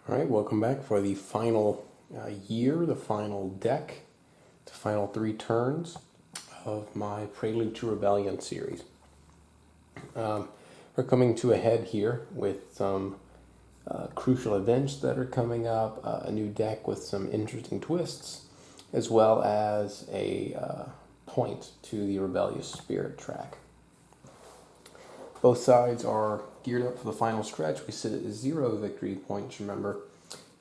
All right, welcome back for the final year, the final deck, the final 3 turns of my Prelude to Rebellion series. We're coming to a head here with some crucial events that are coming up, a new deck with some interesting twists, as well as a point to the Rebellious Spirit track. Both sides are geared up for the final stretch. We sit at 0 victory points, remember,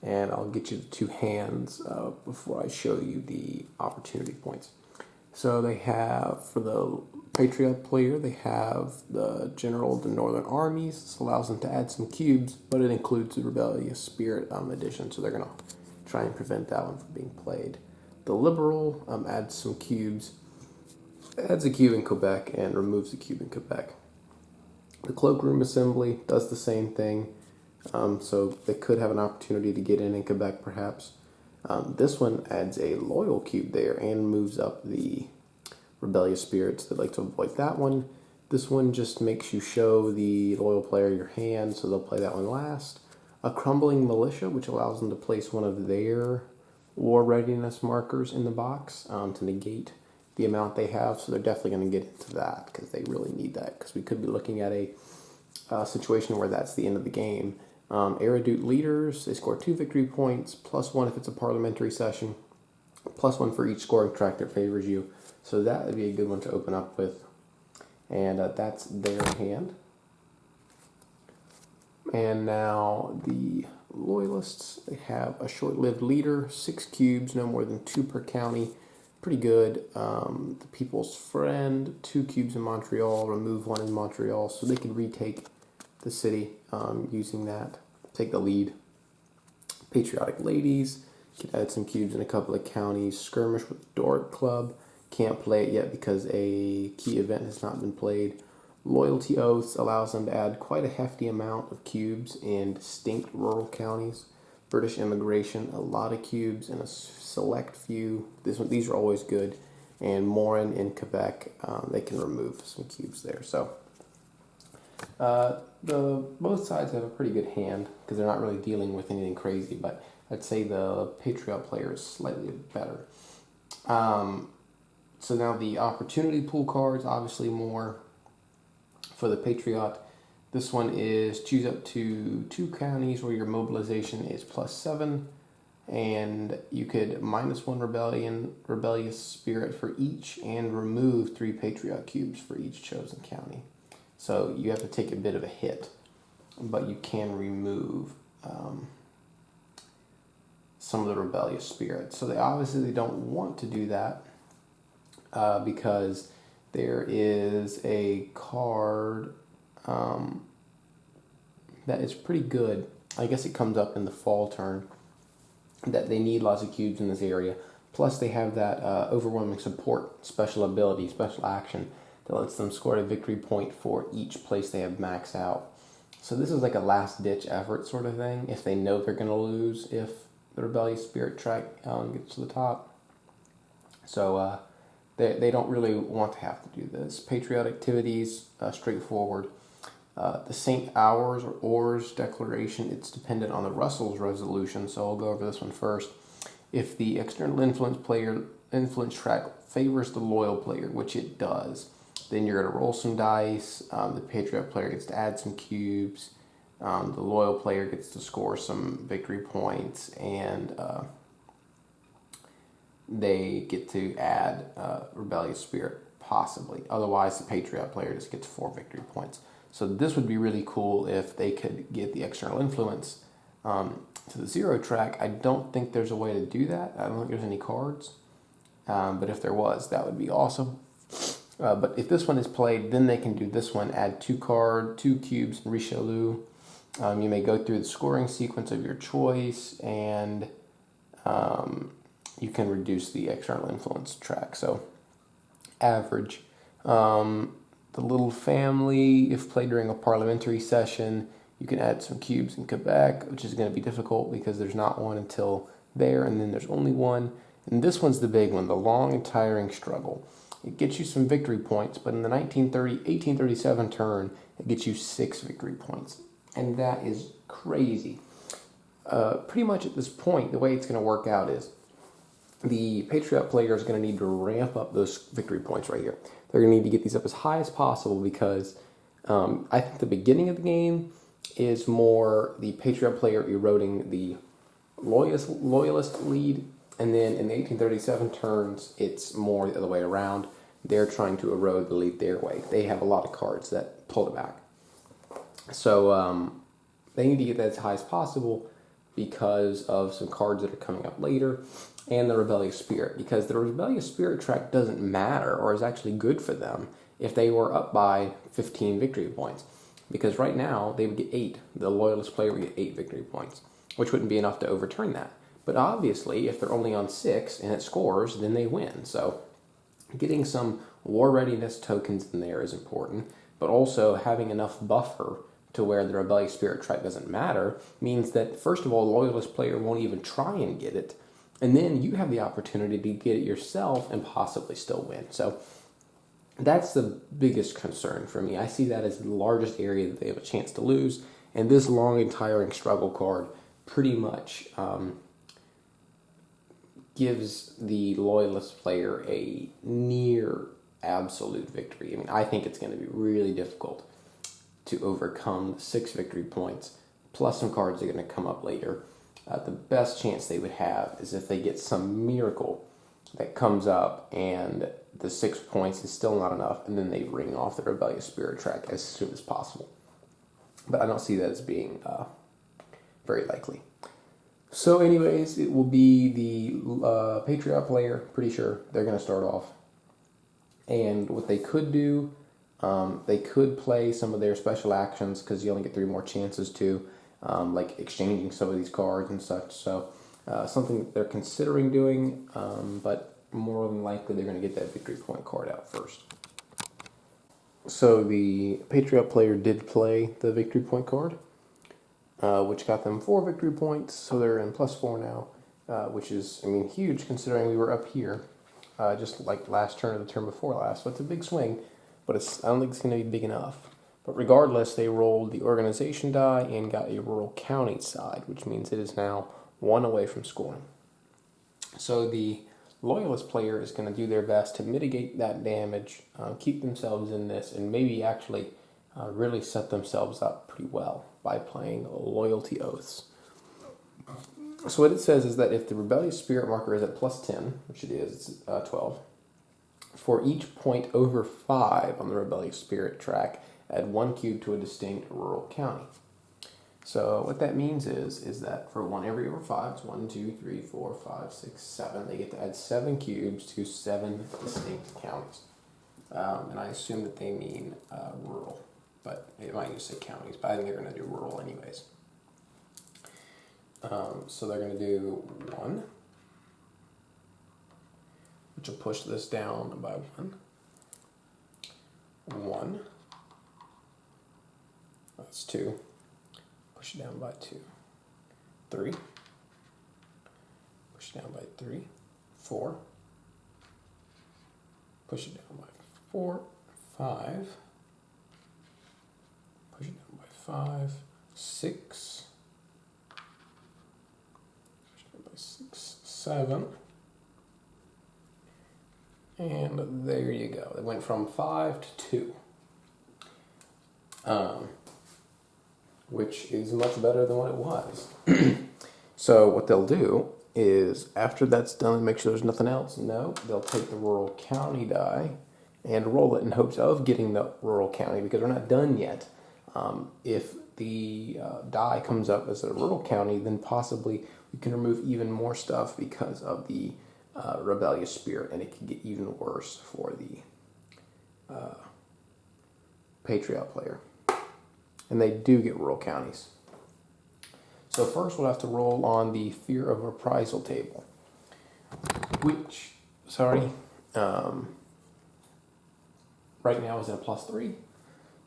and I'll get you the 2 hands before I show you the opportunity points. So they have, for the Patriot player, they have the General of the Northern Armies. This allows them to add some cubes, but it includes the Rebellious Spirit addition, so they're going to try and prevent that one from being played. The Liberal adds some cubes, adds a cube in Quebec, and removes the cube in Quebec. The Cloakroom Assembly does the same thing, so they could have an opportunity to get in Quebec perhaps. This one adds a Loyal cube there and moves up the Rebellious Spirits that like to avoid that one. This one just makes you show the Loyal player your hand, so they'll play that one last. A Crumbling Militia, which allows them to place one of their war readiness markers in the box to negate the amount they have, so they're definitely going to get into that because they really need that, because we could be looking at a situation where that's the end of the game. Erudite Leaders, they score 2 victory points, +1 if it's a parliamentary session, +1 for each scoring track that favors you, so that would be a good one to open up with, and that's their hand. And now the Loyalists, they have a short-lived leader, 6 cubes, no more than 2 per county. Pretty good. The People's Friend, 2 cubes in Montreal, remove 1 in Montreal, so they could retake the city using that, take the lead. Patriotic Ladies, could add some cubes in a couple of counties. Skirmish with Doric Club, can't play it yet because a key event has not been played. Loyalty Oaths allows them to add quite a hefty amount of cubes in distinct rural counties. British Immigration, a lot of cubes in a select few. These are always good. And Morin in Quebec, they can remove some cubes there. So both sides have a pretty good hand because they're not really dealing with anything crazy, but I'd say the Patriot player is slightly better. So now the opportunity pool cards, obviously more for the Patriot. This one is choose up to 2 counties where your mobilization is +7, and you could -1 rebellious spirit for each, and remove 3 Patriot cubes for each chosen county. So you have to take a bit of a hit, but you can remove some of the rebellious spirits. So they don't want to do that because there is a card that is pretty good. I guess it comes up in the fall turn that they need lots of cubes in this area. Plus they have that overwhelming support special ability, special action, that lets them score a victory point for each place they have maxed out. So this is like a last ditch effort sort of thing if they know they're going to lose if the Rebellious Spirit track gets to the top. So they don't really want to have to do this. Patriot Activities, straightforward. The St. Hours or Ors declaration, it's dependent on the Russell's resolution, so I'll go over this one first. If the external influence track favors the loyal player, which it does, then you're going to roll some dice. The Patriot player gets to add some cubes. The loyal player gets to score some victory points, and they get to add Rebellious Spirit, possibly. Otherwise, the Patriot player just gets 4 victory points. So this would be really cool if they could get the external influence to the 0 track. I don't think there's a way to do that. I don't think there's any cards. But if there was, that would be awesome. But if this one is played, then they can do this one, add 2 cubes in Richelieu. You may go through the scoring sequence of your choice, and you can reduce the external influence track. So average. The Little Family, if played during a parliamentary session, you can add some cubes in Quebec, which is going to be difficult because there's not one until there, and then there's only one. And this one's the big one, the Long and Tiring Struggle. It gets you some victory points, but in the 1837 turn, it gets you 6 victory points. And that is crazy. Pretty much at this point, the way it's going to work out is the Patriot player is going to need to ramp up those victory points right here. They're going to need to get these up as high as possible because I think the beginning of the game is more the Patriot player eroding the loyalist lead, and then in the 1837 turns, it's more the other way around. They're trying to erode the lead their way. They have a lot of cards that pull it back. So they need to get that as high as possible because of some cards that are coming up later, and the Rebellious Spirit, because the Rebellious Spirit track doesn't matter or is actually good for them if they were up by 15 victory points. Because right now, they would get 8. The Loyalist player would get 8 victory points, which wouldn't be enough to overturn that. But obviously, if they're only on 6 and it scores, then they win. So getting some war readiness tokens in there is important, but also having enough buffer to where the Rebellious Spirit track doesn't matter means that, first of all, the Loyalist player won't even try and get it, and then you have the opportunity to get it yourself and possibly still win. So that's the biggest concern for me. I see that as the largest area that they have a chance to lose, and this long and tiring struggle card pretty much gives the Loyalist player a near absolute victory. I mean, I think it's going to be really difficult to overcome 6 victory points, plus some cards that are going to come up later. The best chance they would have is if they get some miracle that comes up and the 6 points is still not enough, and then they ring off the Rebellious Spirit track as soon as possible. But I don't see that as being very likely. So anyways, it will be the Patriot player, pretty sure they're going to start off. And what they could do, they could play some of their special actions because you only get 3 more chances to, like exchanging some of these cards and such. So something that they're considering doing, but more than likely they're going to get that victory point card out first. So the Patriot player did play the victory point card, which got them 4 victory points, so they're in +4 now, which is, I mean, huge considering we were up here, just like last turn or the turn before last. So it's a big swing, but I don't think it's going to be big enough. But regardless, they rolled the organization die and got a rural county side, which means it is now 1 away from scoring. So the Loyalist player is going to do their best to mitigate that damage, keep themselves in this, and maybe actually really set themselves up pretty well by playing Loyalty Oaths. So what it says is that if the Rebellious Spirit marker is at +10, which it is, it's 12, for each point over 5 on the Rebellious Spirit track, add 1 cube to a distinct rural county. So what that means is that for 1 every over 5, it's 1, 2, 3, 4, 5, 6, 7. They get to add 7 cubes to 7 distinct counties. And I assume that they mean rural, but it might just say counties, but I think they're going to do rural anyways. So they're going to do 1, which will push this down by 1. 1. That's 2. Push it down by 2. 3. Push it down by 3. 4. Push it down by 4. 5. Push it down by 5. 6. Push it down by 6. 7. And there you go. It went from 5 to 2. Which is much better than what it was. So what they'll do is, after that's done and make sure there's nothing else, they'll take the rural county die and roll it in hopes of getting the rural county, because we're not done yet. If the die comes up as a rural county, then possibly we can remove even more stuff because of the Rebellious Spirit, and it can get even worse for the Patriot player. And they do get rural counties. So first we'll have to roll on the Fear of Reprisal table, which, right now is at a +3.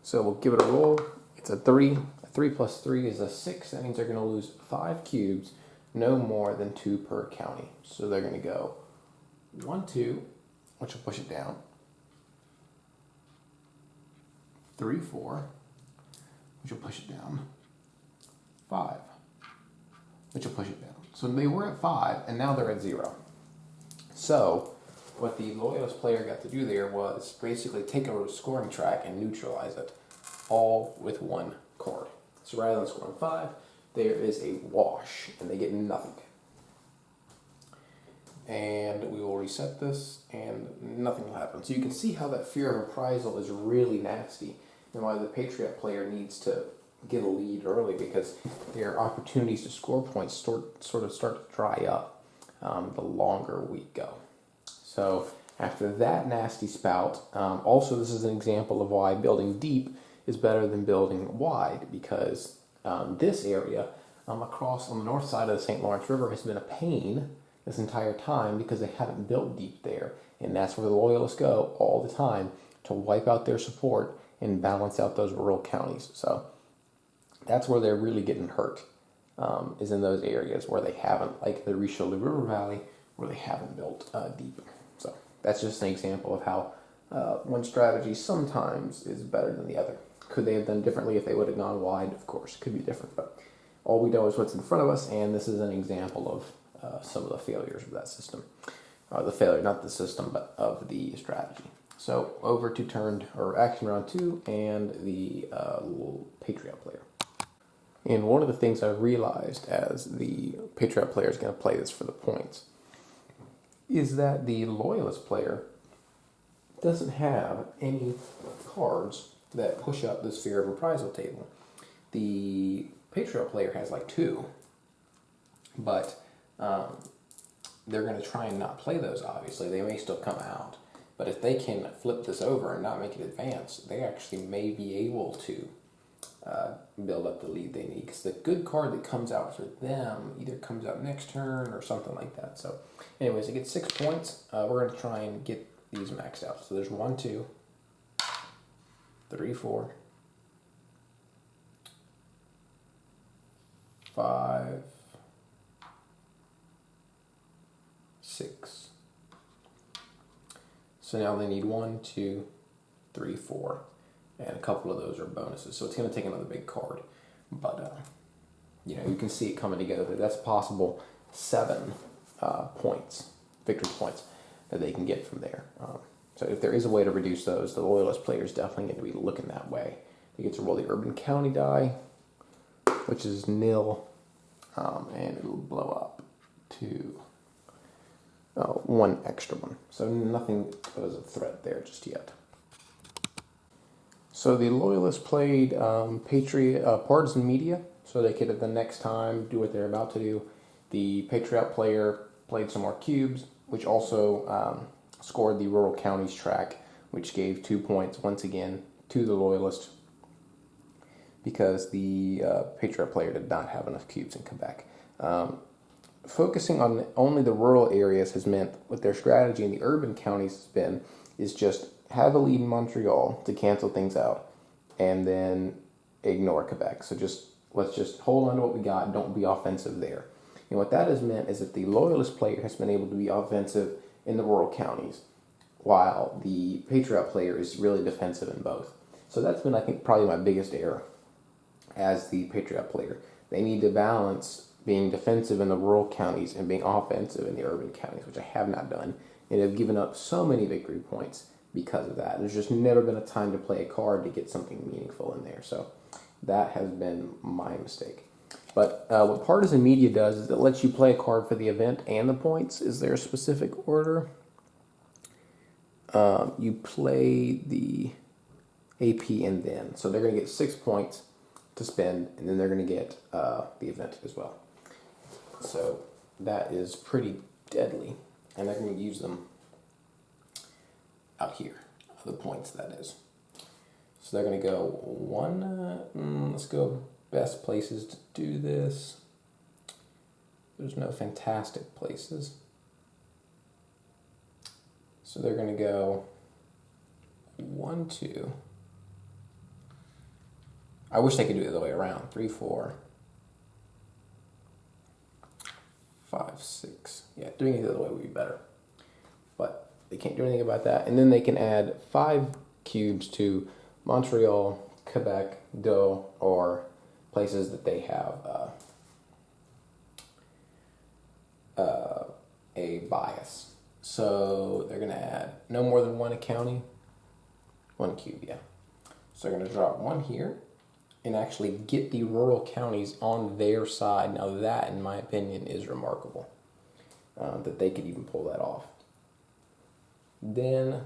So we'll give it a roll. It's a 3. A 3 plus 3 is a 6. That means they're going to lose 5 cubes, no more than 2 per county. So they're going to go 1, 2, which will push it down. 3, 4, which will push it down. 5. which will push it down. So they were at 5, and now they're at 0. So what the Loyalist player got to do there was basically take a scoring track and neutralize it, all with one card. So rather than scoring 5, there is a wash, and they get nothing. And we will reset this, and nothing will happen. So you can see how that fear of reprisal is really nasty, and why the Patriot player needs to get a lead early, because their opportunities to score points sort of start to dry up the longer we go. So after that nasty spout, also this is an example of why building deep is better than building wide, because this area across on the north side of the St. Lawrence River has been a pain this entire time because they haven't built deep there. And that's where the Loyalists go all the time, to wipe out their support and balance out those rural counties. So that's where they're really getting hurt, is in those areas where they haven't, like the Richelieu River Valley, where they haven't built deep. So that's just an example of how one strategy sometimes is better than the other. Could they have done differently if they would have gone wide? Of course, could be different, but all we know is what's in front of us, and this is an example of some of the failures of that system. The failure, not the system, but of the strategy. So over to action round 2 and the Patriot player. And one of the things I realized as the Patriot player is going to play this for the points is that the Loyalist player doesn't have any cards that push up this fear of reprisal table. The Patriot player has like 2, but they're going to try and not play those, obviously. They may still come out. But if they can flip this over and not make it advance, they actually may be able to build up the lead they need. Because the good card that comes out for them either comes out next turn or something like that. So anyways, it gets 6 points. We're going to try and get these maxed out. So there's 1, 2, 3, 4, 5, 6. So now they need 1, 2, 3, 4, and a couple of those are bonuses. So it's going to take another big card, but you can see it coming together. That's possible 7 points, victory points that they can get from there. So if there is a way to reduce those, the Loyalist player is definitely going to be looking that way. They get to roll the urban county die, which is nil, and it'll blow up to 1 extra one. So nothing was a threat there just yet. So the Loyalists played partisan media, so they could at the next time do what they're about to do. The Patriot player played some more cubes, which also scored the rural counties track, which gave 2 points once again to the Loyalist, because the Patriot player did not have enough cubes in Quebec. Focusing on only the rural areas has meant what their strategy in the urban counties has been is just have a lead in Montreal to cancel things out and then ignore Quebec. So let's just hold on to what we got, don't be offensive there. And what that has meant is that the Loyalist player has been able to be offensive in the rural counties, while the Patriot player is really defensive in both. So that's been, I think, probably my biggest error as the Patriot player. They need to balance being defensive in the rural counties and being offensive in the urban counties, which I have not done, and have given up so many victory points because of that. There's just never been a time to play a card to get something meaningful in there, so that has been my mistake. But what partisan media does is it lets you play a card for the event and the points. Is there a specific order? You play the AP and then, so they're going to get 6 points to spend, and then they're going to get the event as well. So that is pretty deadly, and they're going to use them out here, the points that is. So they're going to go let's go best places to do this. There's no fantastic places. So they're going to go 1, 2. I wish they could do it the other way around. 3, 4, 5, 6. Yeah, doing it the other way would be better. But they can't do anything about that. And then they can add 5 cubes to Montreal, Quebec, Doe, or places that they have bias. So they're going to add no more than one county, 1 cube, yeah. So they're going to drop 1 here and actually get the rural counties on their side. Now that, in my opinion, is remarkable, that they could even pull that off. Then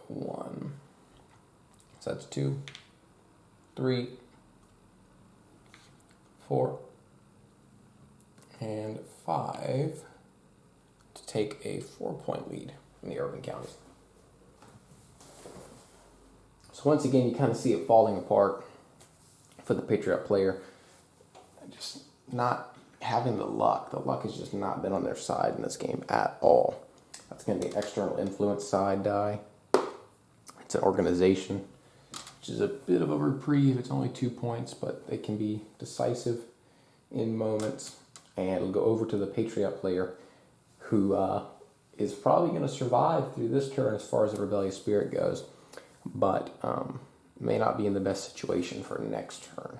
1, so that's 2, 3, 4, and 5 to take a 4-point lead from the urban counties. So once again, you kind of see it falling apart for the Patriot player. Just not having the luck. The luck has just not been on their side in this game at all. That's going to be external influence side die. It's an organization, which is a bit of a reprieve. It's only 2 points, but they can be decisive in moments. And it'll go over to the Patriot player, who is probably going to survive through this turn as far as the rebellious spirit goes, but may not be in the best situation for next turn.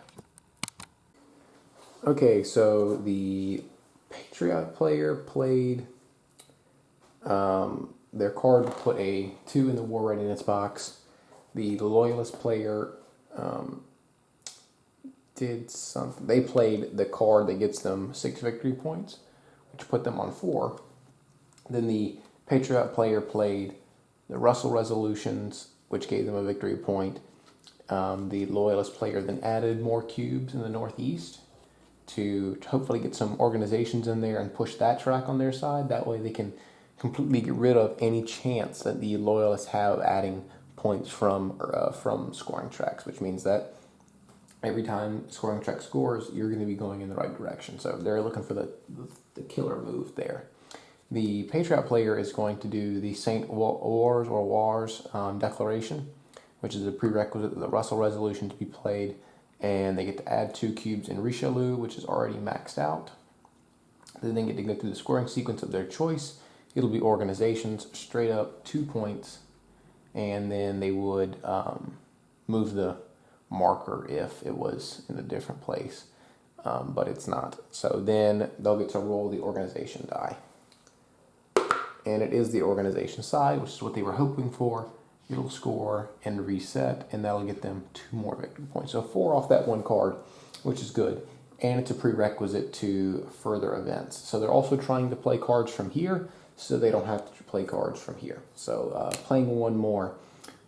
Okay, so the Patriot player played their card, put a 2 in the war readiness box. The Loyalist player did something. They played the card that gets them 6 victory points, which put them on 4. Then the Patriot player played the Russell Resolutions, which gave them a victory point. The Loyalist player then added more cubes in the northeast to hopefully get some organizations in there and push that track on their side. That way they can completely get rid of any chance that the Loyalists have adding points from scoring tracks, which means that every time scoring track scores, you're going to be going in the right direction. So they're looking for the killer move there. The Patriot player is going to do the St. Wars declaration, which is a prerequisite of the Russell Resolution to be played, and they get to add 2 cubes in Richelieu, which is already maxed out. Then they get to go through the scoring sequence of their choice. It'll be organizations, straight up 2 points, and then they would move the marker if it was in a different place, but it's not. So then they'll get to roll the organization die. And it is the organization side, which is what they were hoping for. It'll score and reset, and that'll get them 2 more victory points. So 4 off that 1 card, which is good. And it's a prerequisite to further events. So they're also trying to play cards from here, so they don't have to play cards from here. So playing 1 more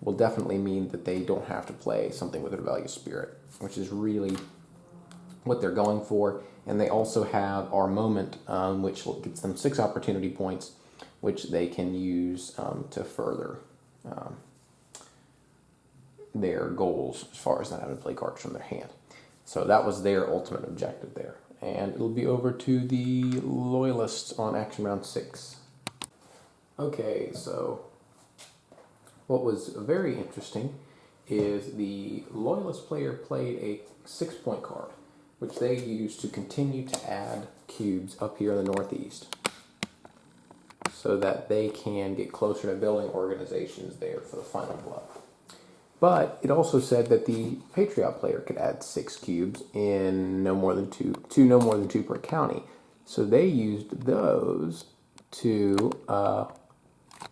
will definitely mean that they don't have to play something with a rebellious spirit, which is really what they're going for. And they also have our moment, which gets them 6 opportunity points, which they can use to further their goals as far as not having to play cards from their hand. So that was their ultimate objective there. And it'll be over to the Loyalists on action round 6. Okay, so what was very interesting is the Loyalist player played a 6-point card, which they used to continue to add cubes up here in the northeast, so that they can get closer to building organizations there for the final blow. But it also said that the Patriot player could add 6 cubes in no more than two per county. So they used those to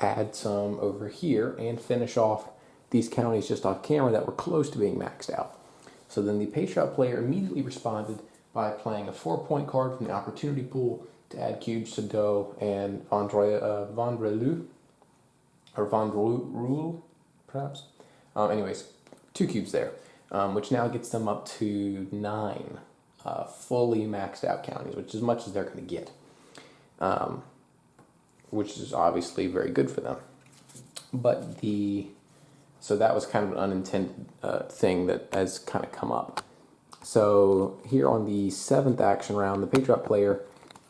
add some over here and finish off these counties just off camera that were close to being maxed out. So then the Patriot player immediately responded by playing a 4-point card from the opportunity pool to add cubes to Doe and Vandrelu, perhaps. Anyways, 2 cubes there, which now gets them up to 9 fully maxed out counties, which is as much as they're going to get, which is obviously very good for them. But so that was kind of an unintended thing that has kind of come up. So here on the 7th action round, the Patriot player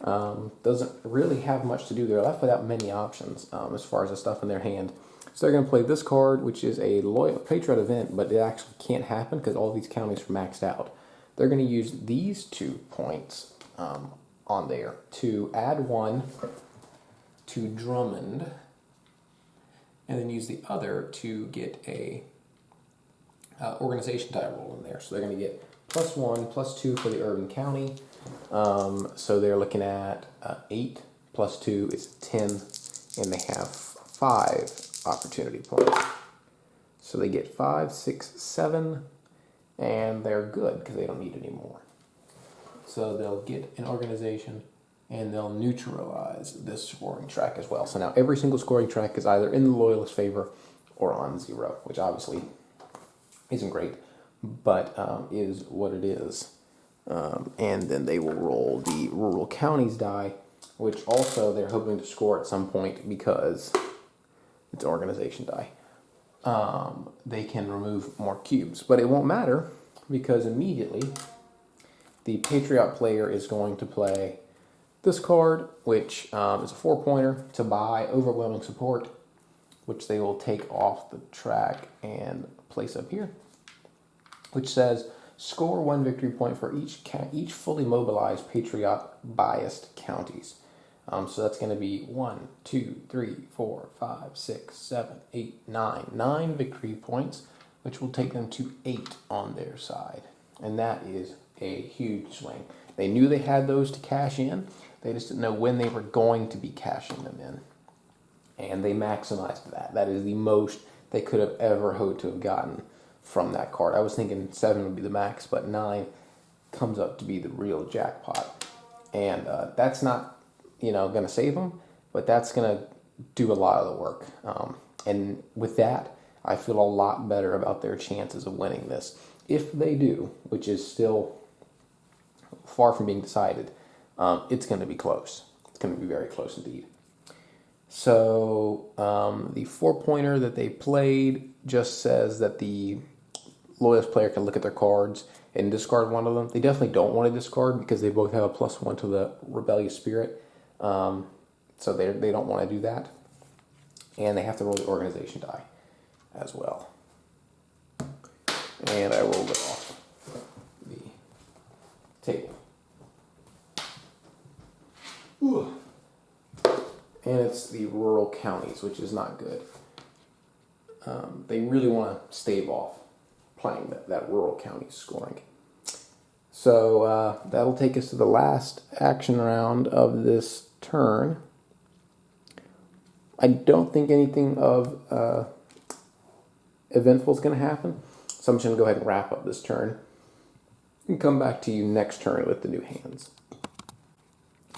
doesn't really have much to do. They're left without many options as far as the stuff in their hand. So they're going to play this card, which is a loyal Patriot event, but it actually can't happen because all these counties are maxed out. They're going to use these 2 points on there to add 1 to Drummond, and then use the other to get a organization die roll in there. So they're going to get +1, +2 for the urban county, So they're looking at 8 plus 2 is 10, and they have 5 opportunity points. So they get 5, 6, 7, and they're good because they don't need any more. So they'll get an organization, and they'll neutralize this scoring track as well. So now every single scoring track is either in the Loyalist favor or on 0, which obviously isn't great, but is what it is. And then they will roll the rural counties die, which also they're hoping to score at some point because it's organization die. They can remove more cubes, but it won't matter because immediately the Patriot player is going to play this card, which is a 4-pointer to buy overwhelming support, which they will take off the track and place up here, which says score 1 victory point for each fully mobilized Patriot biased counties. So that's going to be 1, 2, 3, 4, 5, 6, 7, 8, 9. 9 victory points, which will take them to 8 on their side. And that is a huge swing. They knew they had those to cash in. They just didn't know when they were going to be cashing them in. And they maximized that. That is the most they could have ever hoped to have gotten from that card. I was thinking 7 would be the max, but 9 comes up to be the real jackpot. And that's not, going to save them, but that's going to do a lot of the work. And with that, I feel a lot better about their chances of winning this. If they do, which is still far from being decided, it's going to be close. It's going to be very close indeed. So the 4-pointer that they played just says that the Loyalist player can look at their cards and discard one of them. They definitely don't want to discard because they both have a +1 to the rebellious spirit. So they don't want to do that. And they have to roll the organization die as well. And I rolled it off the table. Ooh. And it's the rural counties, which is not good. They really want to stave off playing that rural county scoring. So that'll take us to the last action round of this turn. I don't think anything of eventful is going to happen. So I'm just going to go ahead and wrap up this turn and come back to you next turn with the new hands.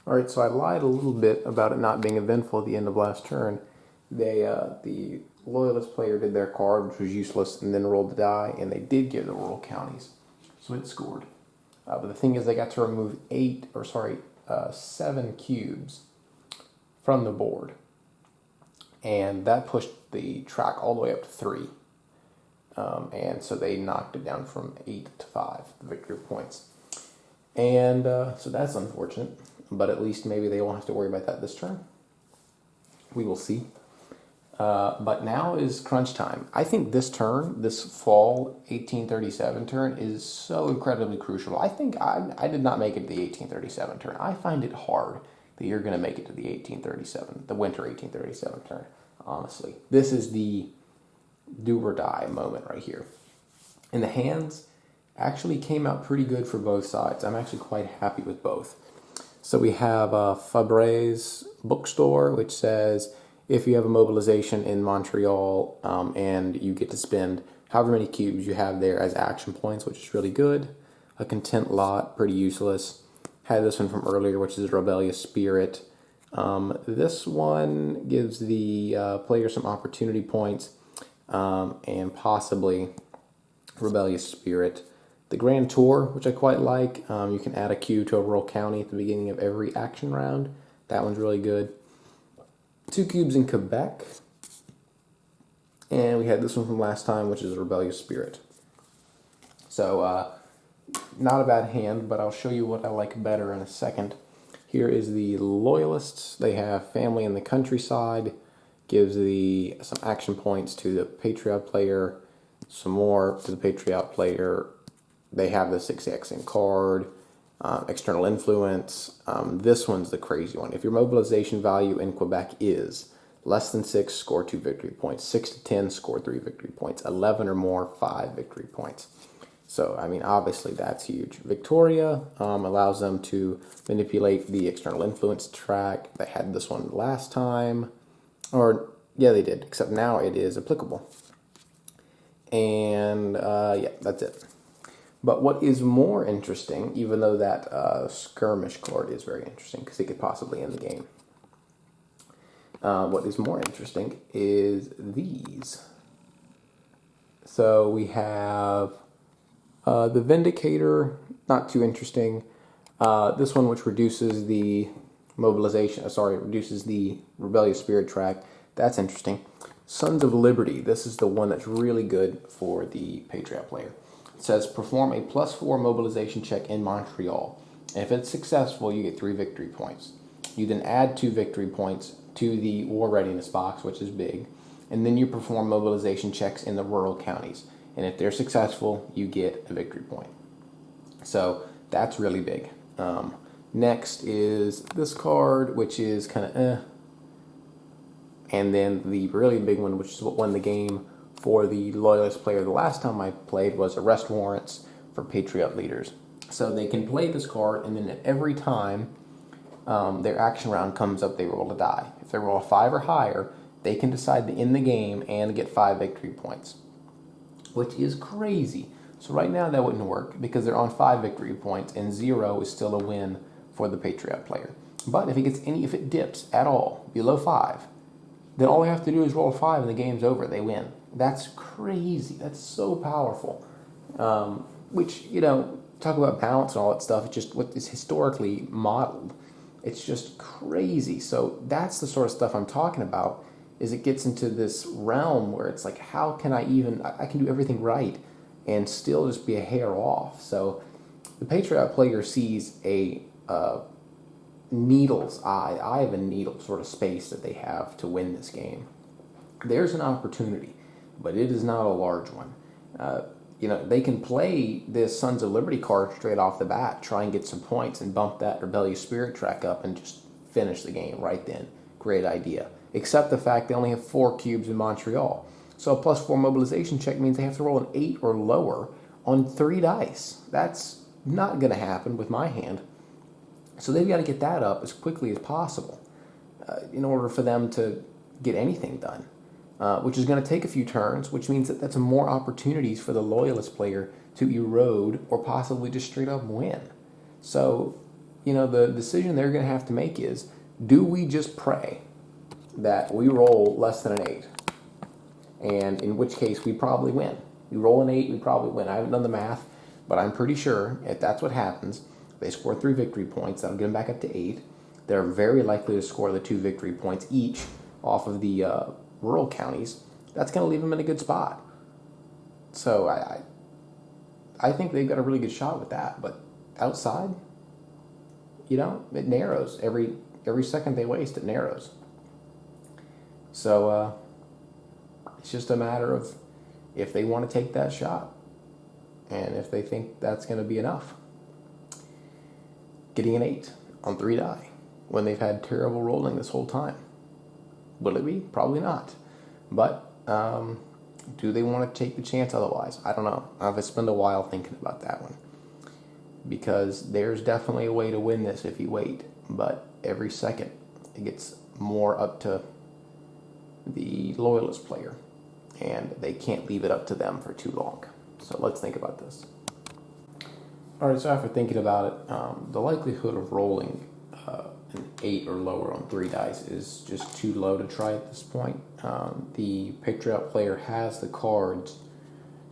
Alright, so I lied a little bit about it not being eventful at the end of last turn. The Loyalist player did their card, which was useless, and then rolled the die, and they did give the rural counties. So it scored. But the thing is, they got to remove 7 cubes from the board. And that pushed the track all the way up to 3. And so they knocked it down from 8 to 5, the victory points. And so that's unfortunate. But at least maybe they won't have to worry about that this turn. We will see. But now is crunch time. I think this turn, this fall 1837 turn, is so incredibly crucial. I think I did not make it to the 1837 turn. I find it hard that you're going to make it to the the winter 1837 turn, honestly. This is the do or die moment right here. And the hands actually came out pretty good for both sides. I'm actually quite happy with both. So we have Fabre's bookstore, which says, if you have a mobilization in Montreal and you get to spend however many cubes you have there as action points, which is really good. A content lot, pretty useless. Had this one from earlier, which is Rebellious Spirit. This one gives the player some opportunity points and possibly Rebellious Spirit. The Grand Tour, which I quite like. You can add a cube to a rural county at the beginning of every action round. That one's really good. 2 cubes in Quebec. And we had this one from last time, which is Rebellious Spirit. So, not a bad hand, but I'll show you what I like better in a second. Here is the Loyalists. They have Family in the Countryside. Gives some action points to the Patriot player. Some more to the Patriot player. They have the 6X card. External influence. This one's the crazy one. If your mobilization value in Quebec is less than 6, score 2 victory points. 6 to 10, score 3 victory points. 11 or more, 5 victory points. So, I mean, obviously that's huge. Victoria allows them to manipulate the external influence track. They had this one last time. Or, yeah, they did, except now it is applicable. And, yeah, that's it. But what is more interesting, even though that skirmish card is very interesting, because it could possibly end the game. What is more interesting is these. So we have the Vindicator, not too interesting. This one, which reduces the reduces the Rebellious Spirit track. That's interesting. Sons of Liberty. This is the one that's really good for the Patriot player. It says, perform a +4 mobilization check in Montreal. And if it's successful, you get 3 victory points. You then add 2 victory points to the War Readiness box, which is big. And then you perform mobilization checks in the rural counties. And if they're successful, you get a victory point. So that's really big. Next is this card, which is kind of And then the really big one, which is what won the game for the Loyalist player the last time I played, was arrest warrants for Patriot leaders. So they can play this card, and then every time their action round comes up, they roll a die. If they roll a 5 or higher, they can decide to end the game and get 5 victory points, which is crazy. So right now that wouldn't work because they're on 5 victory points, and 0 is still a win for the Patriot player. But if it dips at all below 5, then all they have to do is roll a 5 and the game's over. They win. That's crazy. That's so powerful. Which, talk about balance and all that stuff. It's just what is historically modeled. It's just crazy. So that's the sort of stuff I'm talking about, is it gets into this realm where it's like, how can I can do everything right and still just be a hair off. So the Patriot player sees a needle's eye of a needle sort of space that they have to win this game. There's an opportunity, but it is not a large one. They can play this Sons of Liberty card straight off the bat, try and get some points and bump that Rebellious Spirit track up and just finish the game right then. Great idea. Except the fact they only have 4 cubes in Montreal. So a +4 mobilization check means they have to roll an 8 or lower on 3 dice. That's not going to happen with my hand. So they've got to get that up as quickly as possible in order for them to get anything done, which is going to take a few turns, which means that that's more opportunities for the Loyalist player to erode or possibly just straight up win. So, the decision they're going to have to make is, do we just pray that we roll less than an 8? And in which case, we probably win. We roll an 8, we probably win. I haven't done the math, but I'm pretty sure if that's what happens, they score 3 victory points. That'll get them back up to 8. They're very likely to score the 2 victory points each off of the rural counties. That's going to leave them in a good spot. So I think they've got a really good shot with that. But outside, it narrows. Every second they waste, it narrows. So it's just a matter of if they want to take that shot and if they think that's going to be enough. Getting an 8 on 3 die when they've had terrible rolling this whole time. Will it be? Probably not. But do they want to take the chance otherwise? I don't know. I've spent a while thinking about that one. Because there's definitely a way to win this if you wait. But every second it gets more up to the Loyalist player. And they can't leave it up to them for too long. So let's think about this. Alright, so after thinking about it, the likelihood of rolling an 8 or lower on 3 dice is just too low to try at this point. The Patriot player has the cards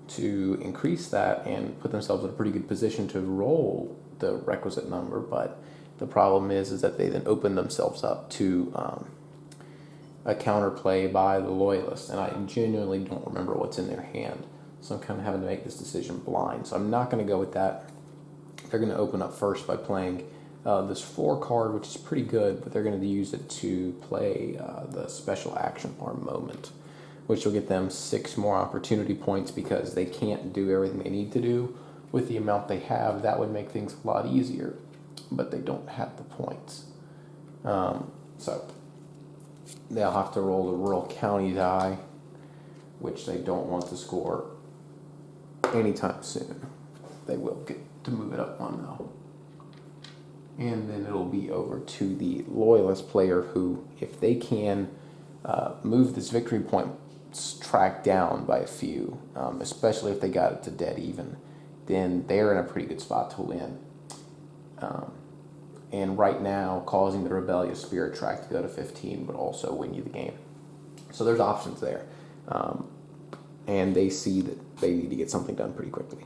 to increase that and put themselves in a pretty good position to roll the requisite number, but the problem is that they then open themselves up to a counterplay by the Loyalists, and I genuinely don't remember what's in their hand, so I'm kind of having to make this decision blind. So I'm not going to go with that. They're going to open up first by playing this 4 card, which is pretty good, but they're going to use it to play the Special Action Arm Moment, which will get them 6 more opportunity points because they can't do everything they need to do with the amount they have. That would make things a lot easier, but they don't have the points. So they'll have to roll the rural county die, which they don't want to score anytime soon. They will get to move it up one though. And then it'll be over to the Loyalist player who, if they can move this victory point track down by a few, especially if they got it to dead even, then they're in a pretty good spot to win. And right now, causing the Rebellious Spirit track to go to 15 would also win you the game. So there's options there. And they see that they need to get something done pretty quickly.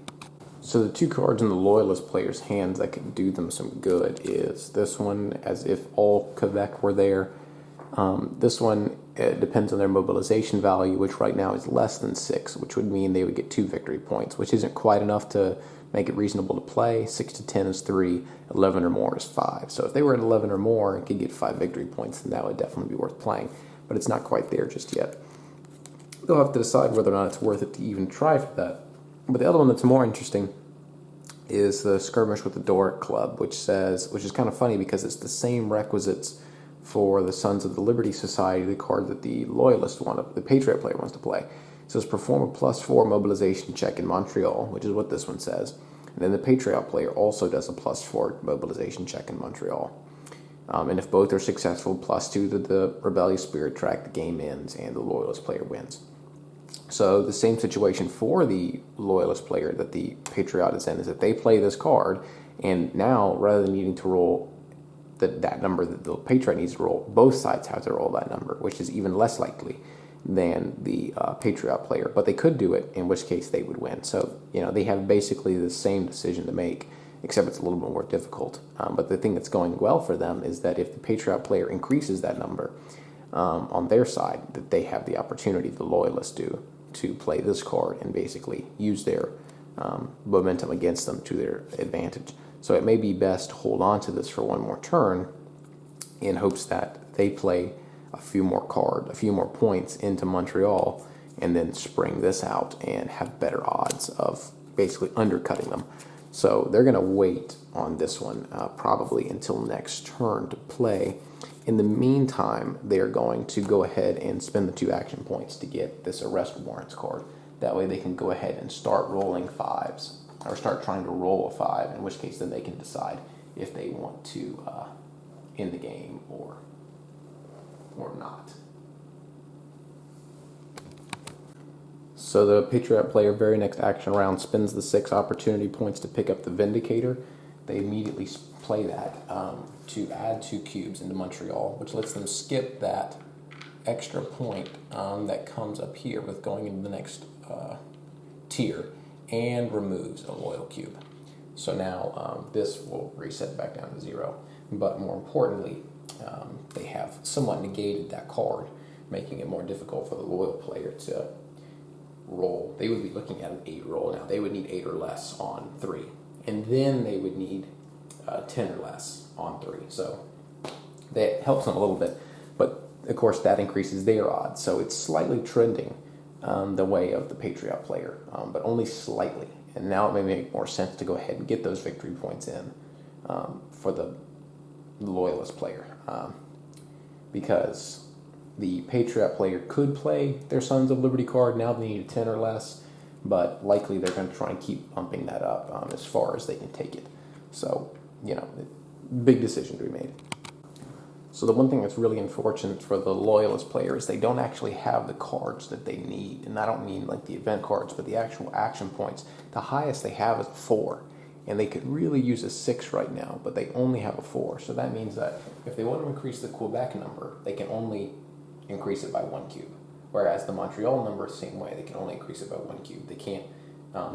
So the two cards in the Loyalist player's hands that can do them some good is this one, as if all Quebec were there. This one depends on their mobilization value, which right now is less than 6, which would mean they would get 2 victory points, which isn't quite enough to make it reasonable to play. 6 to 10 is 3, 11 or more is 5. So if they were at 11 or more and could get 5 victory points, then that would definitely be worth playing. But it's not quite there just yet. They'll have to decide whether or not it's worth it to even try for that. But the other one that's more interesting is the Skirmish with the Doric Club, which is kind of funny because it's the same requisites for the Sons of the Liberty Society, the card that the the Patriot player wants to play. It says perform a +4 mobilization check in Montreal, which is what this one says. And then the Patriot player also does a +4 mobilization check in Montreal. And if both are successful, +2 to the Rebellious Spirit track, the game ends and the Loyalist player wins. So the same situation for the Loyalist player that the Patriot is in is that they play this card, and now rather than needing to roll that number that the Patriot needs to roll, both sides have to roll that number, which is even less likely than the Patriot player. But they could do it, in which case they would win. So, they have basically the same decision to make, except it's a little bit more difficult. But the thing that's going well for them is that if the Patriot player increases that number on their side, that they have the opportunity, the Loyalists do, to play this card and basically use their momentum against them to their advantage. So it may be best to hold on to this for one more turn in hopes that they play a few more points into Montreal and then spring this out and have better odds of basically undercutting them. So they're going to wait on this one probably until next turn to play. In the meantime, they are going to go ahead and spend the 2 action points to get this Arrest Warrants card. That way they can go ahead and start rolling 5s, or start trying to roll a 5, in which case then they can decide if they want to end the game or not. So the Patriot player, very next action round, spends the 6 opportunity points to pick up the Vindicator. They immediately play that to add 2 cubes into Montreal, which lets them skip that extra point that comes up here with going into the next tier, and removes a loyal cube. So now this will reset back down to 0. But more importantly, they have somewhat negated that card, making it more difficult for the loyal player to roll. They would be looking at an 8 roll now. They would need 8 or less on 3. And then they would need 10 or less on 3. So that helps them a little bit. But, of course, that increases their odds. So it's slightly trending the way of the Patriot player, but only slightly. And now it may make more sense to go ahead and get those victory points in for the Loyalist player. Because the Patriot player could play their Sons of Liberty card. Now they need a 10 or less, but likely they're going to try and keep bumping that up as far as they can take it. So, big decision to be made. So the one thing that's really unfortunate for the Loyalist player is they don't actually have the cards that they need. And I don't mean like the event cards, but the actual action points. The highest they have is a 4. And they could really use a 6 right now, but they only have a 4. So that means that if they want to increase the Quebec number, they can only increase it by 1 cube. Whereas the Montreal number, same way, they can only increase it by 1 cube. They can't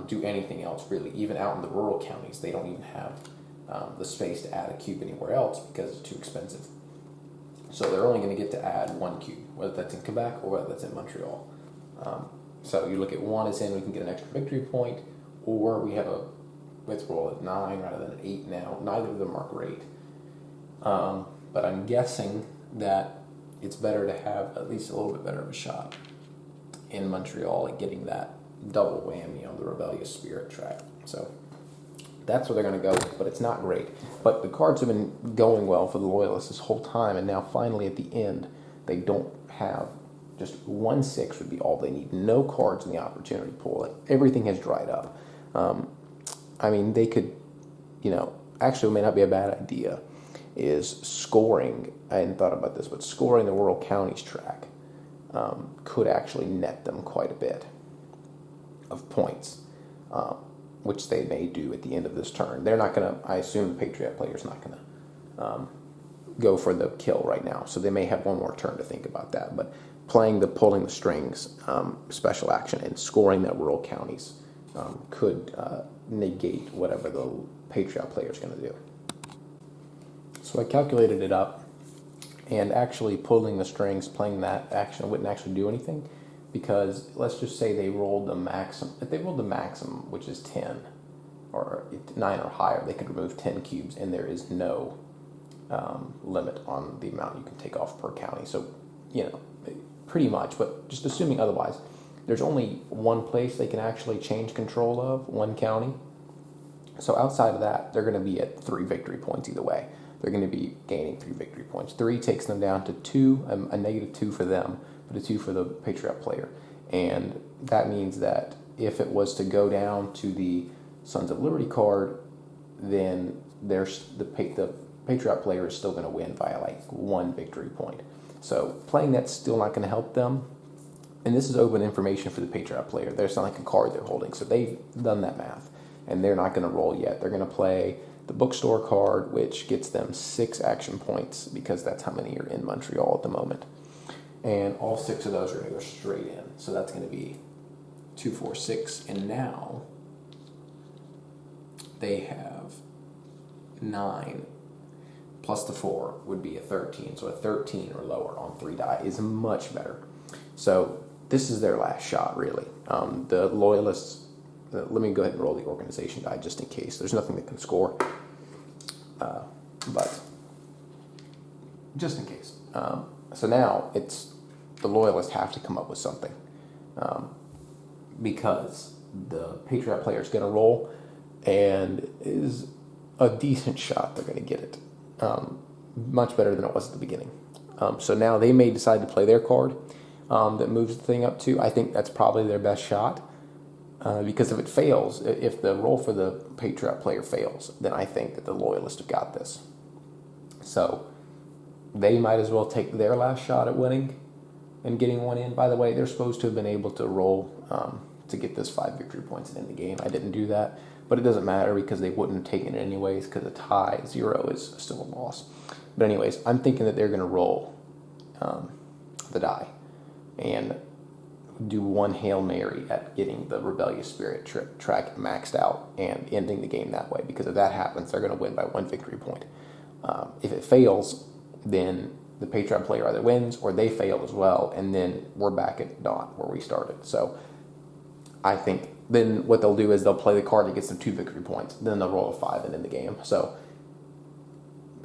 do anything else really. Even out in the rural counties, they don't even have the space to add a cube anywhere else because it's too expensive. So they're only going to get to add 1 cube, whether that's in Quebec or whether that's in Montreal. So you look at 1 is in, we can get an extra victory point, or we have let's roll at 9 rather than 8 now. Neither of them are great. But I'm guessing that it's better to have at least a little bit better of a shot in Montreal at getting that double whammy on the Rebellious Spirit track. So that's where they're going to go with, but it's not great. But the cards have been going well for the Loyalists this whole time, and now finally at the end, they don't have just 1 6 would be all they need. No cards in the opportunity pool. Like, everything has dried up. I mean, they could, actually it may not be a bad idea, is scoring. I hadn't thought about this, but scoring the rural counties track could actually net them quite a bit of points, which they may do at the end of this turn. They're not going to, I assume the Patriot player's not going to go for the kill right now, so they may have one more turn to think about that. But pulling the strings special action and scoring that rural counties could negate whatever the Patriot player is going to do. So I calculated it up, and actually pulling the strings, playing that action wouldn't actually do anything, because let's just say they rolled the maximum. If they rolled the maximum, which is 10 or 9 or higher, they could remove 10 cubes, and there is no limit on the amount you can take off per county. So, pretty much, but just assuming otherwise, there's only one place they can actually change control of, one county. So outside of that, they're going to be at 3 victory points either way. They're going to be gaining 3 victory points. 3 takes them down to 2, a -2 for them, but a 2 for the Patriot player. And that means that if it was to go down to the Sons of Liberty card, then the Patriot player is still going to win by like 1 victory point. So playing that's still not going to help them. And this is open information for the Patriot player. There's not like a card they're holding, so they've done that math, and they're not going to roll yet. They're going to play the bookstore card, which gets them 6 action points, because that's how many are in Montreal at the moment. And all 6 of those are going to go straight in. So that's going to be 2, 4, 6. And now they have 9 plus the 4 would be a 13. So a 13 or lower on 3 die is much better. So this is their last shot, really. The Loyalists, let me go ahead and roll the organization die just in case. There's nothing that can score, but just in case. So now it's the Loyalists have to come up with something, because the Patriot player is going to roll, and is a decent shot they're going to get it. Much better than it was at the beginning. So now they may decide to play their card that moves the thing up to. I think that's probably their best shot, because if it fails, if the roll for the Patriot player fails, then I think that the Loyalists have got this. So they might as well take their last shot at winning and getting one in. By the way, they're supposed to have been able to roll to get this 5 victory points and end the game. I didn't do that, but it doesn't matter because they wouldn't have taken it anyways, because a tie, 0 is still a loss. But anyways, I'm thinking that they're going to roll the die and do one Hail Mary at getting the Rebellious Spirit track maxed out and ending the game that way, because if that happens, they're going to win by 1 victory point. If it fails, then the Patriot player either wins or they fail as well, and then we're back at dot where we started. So I think then what they'll do is they'll play the card that gets them 2 victory points, then they'll roll a 5 and end the game. So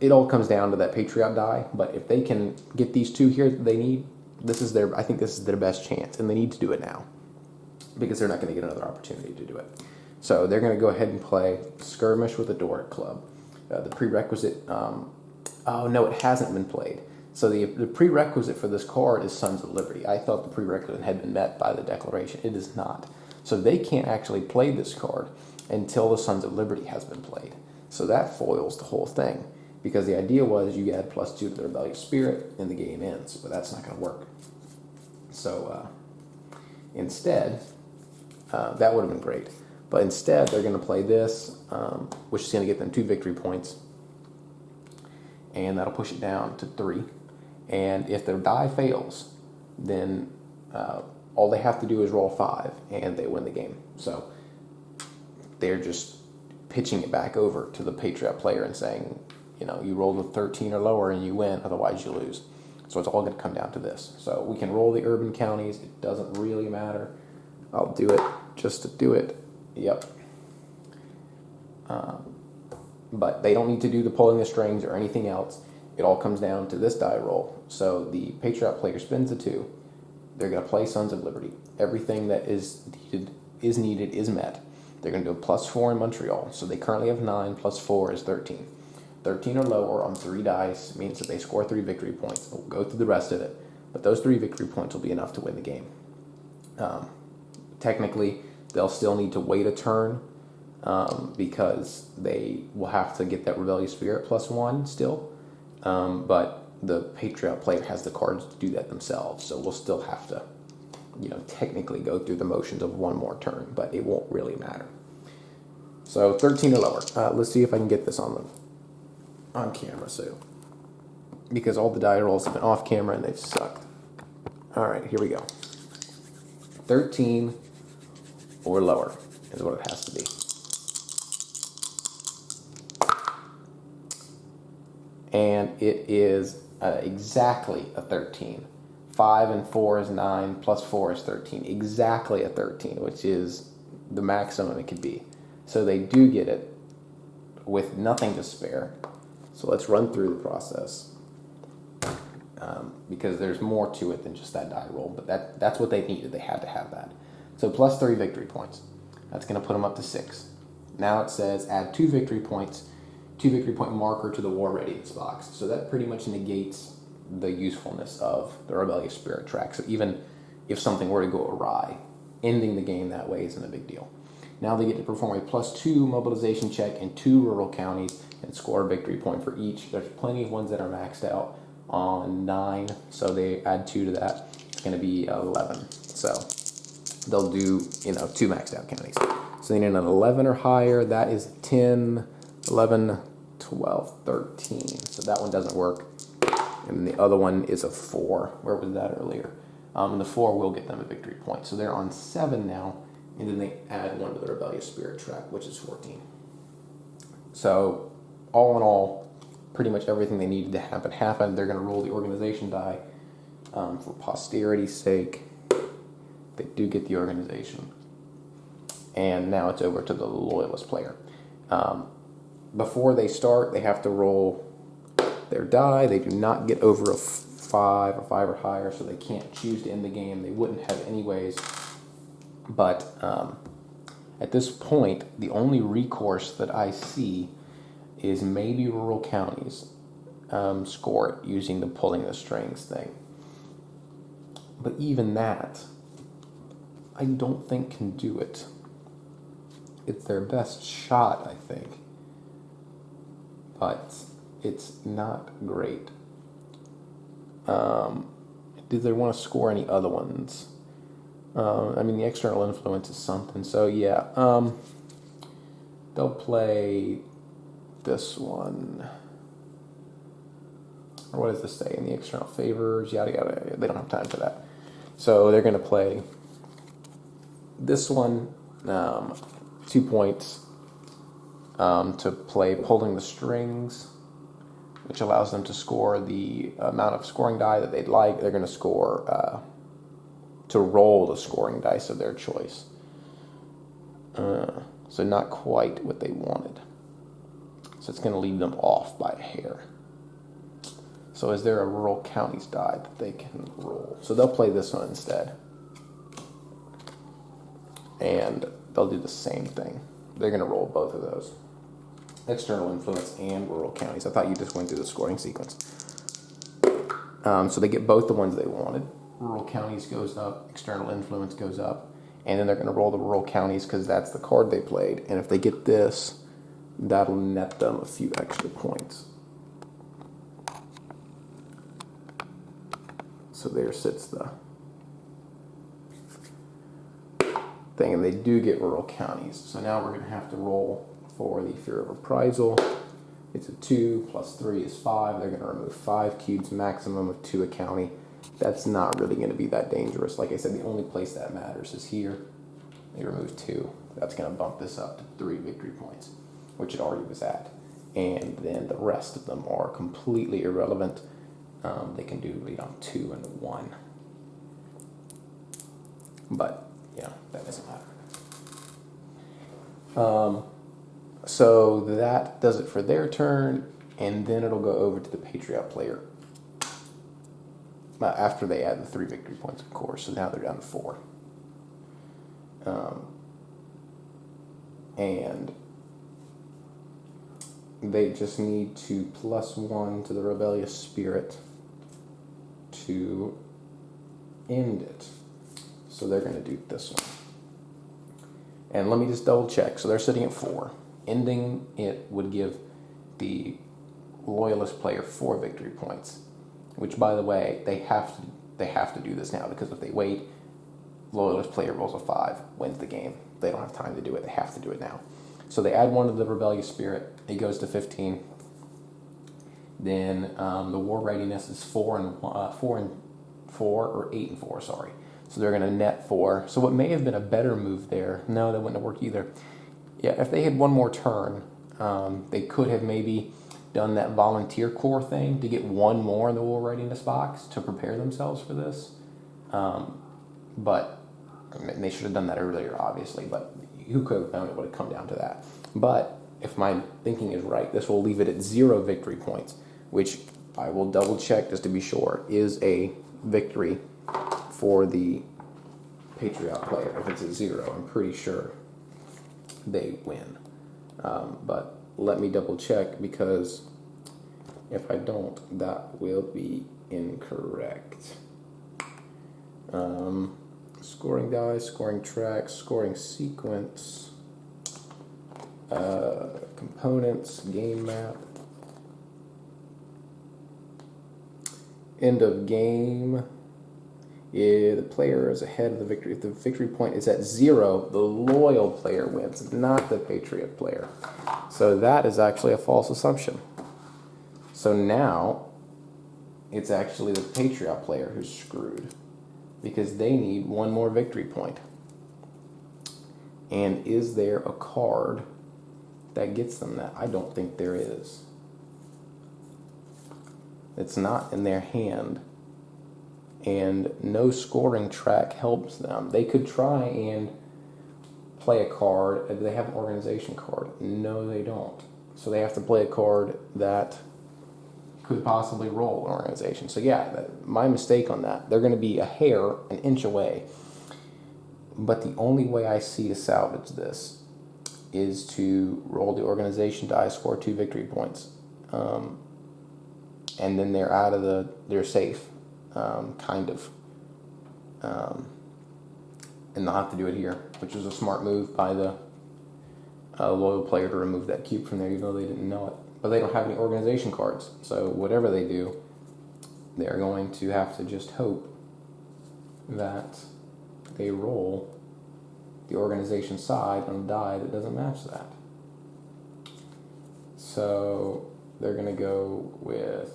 it all comes down to that Patriot die, but if they can get these 2 here that they need, I think this is their best chance, and they need to do it now, because they're not going to get another opportunity to do it. So they're going to go ahead and play Skirmish with the Doric Club. The prerequisite, oh no, it hasn't been played. So the prerequisite for this card is Sons of Liberty. I thought the prerequisite had been met by the declaration. It is not. So they can't actually play this card until the Sons of Liberty has been played. So that foils the whole thing, because the idea was you add +2 to the Rebellious Spirit and the game ends, but that's not going to work. So instead, that would have been great. But instead, they're going to play this, which is going to get them 2 victory points, and that'll push it down to 3. And if their die fails, then all they have to do is roll 5, and they win the game. So they're just pitching it back over to the Patriot player and saying, you rolled a 13 or lower and you win, otherwise you lose. So it's all going to come down to this. So we can roll the urban counties. It doesn't really matter. I'll do it just to do it. Yep. But they don't need to do the pulling the strings or anything else. It all comes down to this die roll. So the Patriot player spins a 2. They're going to play Sons of Liberty. Everything that is needed is met. They're going to do a +4 in Montreal. So they currently have 9 + 4 is 13. 13 or lower on 3 dice means that they score 3 victory points. We'll go through the rest of it, but those 3 victory points will be enough to win the game. Technically, they'll still need to wait a turn because they will have to get that rebellious spirit +1 still. But the Patriot player has the cards to do that themselves, so we'll still have to, technically go through the motions of one more turn, but it won't really matter. So 13 or lower. Let's see if I can get this on camera. So, because all the die rolls have been off camera and they've sucked. All right, here we go. 13 or lower is what it has to be. And it is exactly a 13. 5 and 4 is 9, plus 4 is 13. Exactly a 13, which is the maximum it could be. So they do get it with nothing to spare. So let's run through the process. Because there's more to it than just that die roll, but that's what they needed. They had to have that. So +3 victory points. That's going to put them up to 6. Now it says add 2 victory points, 2 victory point marker to the war readiness box. So that pretty much negates the usefulness of the rebellious spirit track. So even if something were to go awry, ending the game that way isn't a big deal. Now they get to perform a +2 mobilization check in 2 rural counties and score a victory point for each. There's plenty of ones that are maxed out on 9, so they add 2 to that. It's going to be 11. So they'll do, 2 maxed out counties. So they need an 11 or higher. That is 10, 11, 12, 13. So that one doesn't work. And the other one is a 4. Where was that earlier? And the 4 will get them a victory point. So they're on 7 now, and then they add 1 to the rebellious spirit track, which is 14. So all in all, pretty much everything they needed to happen happened. They're going to roll the organization die for posterity's sake. They do get the organization. And now it's over to the loyalist player. Before they start, they have to roll their die. They do not get over a 5 or 5 or higher, so they can't choose to end the game. They wouldn't have anyways. But at this point, the only recourse that I see is maybe rural counties score it using the pulling the strings thing. But even that, I don't think can do it. It's their best shot, I think. But it's not great. Do they want to score any other ones? The external influence is something. So yeah, they'll play this one. Or what does this say? In the external favors, yada yada. They don't have time for that. So they're going to play this one, 2 points to play pulling the strings, which allows them to score the amount of scoring die that they'd like. They're going to score to roll the scoring dice of their choice. So not quite what they wanted. So it's going to leave them off by a hair. So is there a rural counties die that they can roll? So they'll play this one instead. And they'll do the same thing. They're going to roll both of those. External influence and rural counties. I thought you just went through the scoring sequence. So they get both the ones they wanted. Rural counties goes up, external influence goes up, and then they're going to roll the rural counties because that's the card they played. And if they get this, that'll net them a few extra points. So there sits the thing, and they do get rural counties. So now we're going to have to roll for the fear of reprisal. It's a 2 plus 3 is 5. They're going to remove 5 cubes, maximum of 2 a county. That's not really going to be that dangerous. Like I said, the only place that matters is here. They remove 2. That's going to bump this up to 3 victory points, which it already was at. And then the rest of them are completely irrelevant. They can do lead on 2 and 1. But, that doesn't matter. So that does it for their turn, and then it'll go over to the Patriot player. After they add the 3 victory points, of course. So now they're down to 4. And they just need to +1 to the rebellious spirit to end it. So they're going to do this one. And let me just double check. So they're sitting at 4. Ending it would give the Loyalist player 4 victory points, which, by the way, they have to do this now, because if they wait, Loyalist player rolls a 5, wins the game. They don't have time to do it. They have to do it now. So they add 1 to the Rebellious Spirit. It goes to 15. Then the War Readiness is 4 and 4, or 8 and 4. Sorry. So they're going to net 4. So what may have been a better move there? No, that wouldn't have worked either. Yeah, if they had 1 more turn, they could have maybe done that Volunteer Corps thing to get 1 more in the War Readiness box to prepare themselves for this. But they should have done that earlier, obviously. But who could have known it would have come down to that? But if my thinking is right, this will leave it at 0 victory points, which I will double check just to be sure is a victory for the Patriot player. If it's at 0, I'm pretty sure they win. But let me double check, because if I don't, that will be incorrect. Scoring dice, scoring tracks, scoring sequence, components, game map, end of game. Yeah, the player is ahead of the victory. If the victory point is at 0, the loyal player wins, not the Patriot player. So that is actually a false assumption. So now it's actually the Patriot player who's screwed, because they need 1 more victory point. And is there a card that gets them that? I don't think there is. It's not in their hand. And no scoring track helps them. They could try and play a card. Do they have an organization card? No, they don't. So they have to play a card that could possibly roll an organization. So yeah, my mistake on that. They're going to be a hair, an inch away. But the only way I see to salvage this is to roll the organization die, score 2 victory points. And then they're out of they're safe. Kind of. And they'll have to do it here, which was a smart move by the loyal player to remove that cube from there, even though they didn't know it. But they don't have any organization cards, so whatever they do, they're going to have to just hope that they roll the organization side on a die that doesn't match that. So they're going to go with